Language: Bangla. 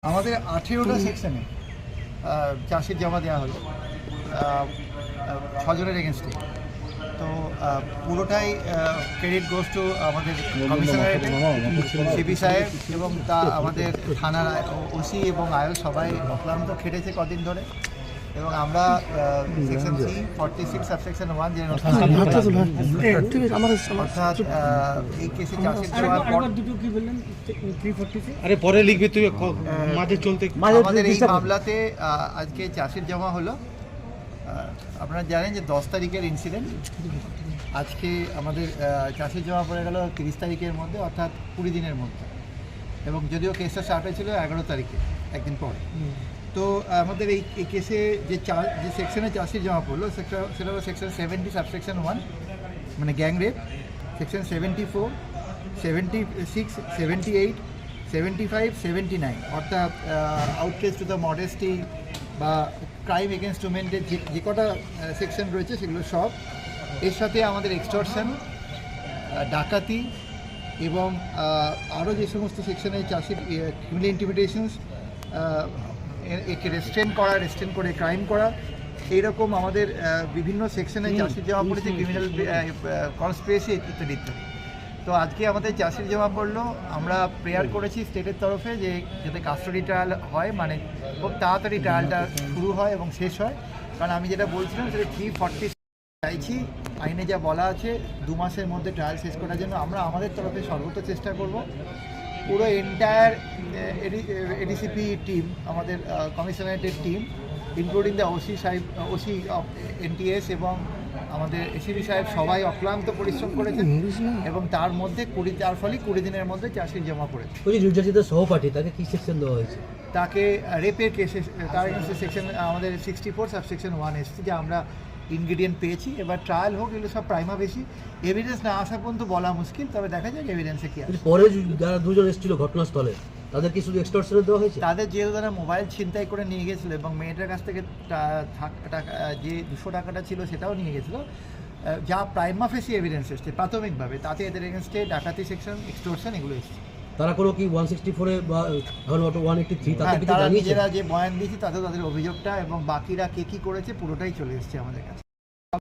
আমাদের 18টা সেকশনে চাষের জমা দেওয়া হলো 6 জনের এগেনস্টে। তো পুরোটাই ক্রেডিট গোস টু আমাদের কমিশনারেট সিপি সাহেব এবং তা আমাদের থানার ওসি এবং আয়ল সবাই অক্লান্ত খেটেছে কদিন ধরে। এবং আমরা সেকশন 46 সাবসেকশন 1 যে অর্থাৎ এই কেসে চাষের জমার পর আরে পরে লিখবি তুই মাঝে চলতে আমাদের এই মামলাতে আজকে চাষের জমা হলো। আপনারা জানেন যে 10 তারিখের ইনসিডেন্ট, আজকে আমাদের চাষের জমা পড়ে গেল 30 তারিখের মধ্যে, অর্থাৎ 20 দিনের মধ্যে। এবং যদিও কেসটা স্টার্ট হয়েছিল 11 তারিখে, একদিন পরে। তো আমাদের এই কেসে যে সেকশনে চাষের জমা পড়লো সেটা হলো সেকশন 70 সাবসেকশন 1 মানে গ্যাং রেপ, সেকশন 74, 76, 78, 75, 79 অর্থাৎ আউটরেজ টু দ্য মডেস্টি বা ক্রাইম এগেনস্ট উমেনের যে কটা সেকশন রয়েছে সেগুলো সব। এর সাথে আমাদের এক্সটর্শন, ডাকাতি এবং আরও যে সমস্ত সেকশনে চাষের ক্রিমিনাল ইন্টিমিডেশনস, একে রেস্ট্রেন করে ক্রাইম করা, এইরকম আমাদের বিভিন্ন সেকশনে চাষির জমা পড়েছে, ক্রিমিনাল কনস্পিরেসি ইত্যাদি ইত্যাদি। তো আজকে আমাদের চাষির জমা পড়লো। আমরা প্রেয়ার করেছি স্টেটের তরফে যে যাতে কাস্টডি ট্রায়াল হয়, মানে খুব তাড়াতাড়ি ট্রায়ালটা শুরু হয় এবং শেষ হয়। কারণ আমি যেটা বলছিলাম সেটা 340 চাইছি, আইনে যা বলা আছে 2 মাসের মধ্যে ট্রায়াল শেষ করার জন্য আমরা আমাদের তরফে সর্বোচ্চ চেষ্টা করব। পুরো এন্টায়ার এডিসিপি টিম, আমাদের কমিশনারেটের team, including the OC of NTS এবং আমাদের এসিপি সাহেব সবাই অক্লান্ত পরিশ্রম করেছেন এবং তার মধ্যে 20 দিনের মধ্যে চাষির জমা পড়েছে। সহপাঠী তাকে কি সেকশন দেওয়া হয়েছে? তাকে রেপের কেসে তার সেকশন আমাদের 64 সাবসেকশন 1 এসেছে, যা আমরা ইনগ্রিডিয়েন্ট পেয়েছি। এবার ট্রায়াল হোক, এগুলো সব প্রাইমা বেশি এভিডেন্স না আসা পর্যন্ত বলা মুশকিল, তবে দেখা যাক এভিডেন্সে কি আছে। পরে যারা দুজন এসেছিল ঘটনাস্থলে তাদের কি শুধু এক্সটর্শনে দেওয়া হয়েছে? তাদের যেহেতু তারা মোবাইল ছিনতাই করে নিয়ে গেছিলো এবং মেয়েটার কাছ থেকে যে 200 টাকাটা ছিল সেটাও নিয়ে গেছিলো, যা প্রাইমা ফেসি এভিডেন্স এসছে প্রাথমিকভাবে, তাতে এদের এগেনস্টে ডাকাতি সেকশন, এক্সটর্শন এগুলো এসছে। তারা কোনো কি 164-এ বা 183 তাতে কিছু তারা জানিয়েছে? নিজেরা যে বয়ান দিয়েছে তাতে তাদের অভিযোগটা এবং বাকিরা কে কী করেছে পুরোটাই চলে এসছে আমাদের কাছে।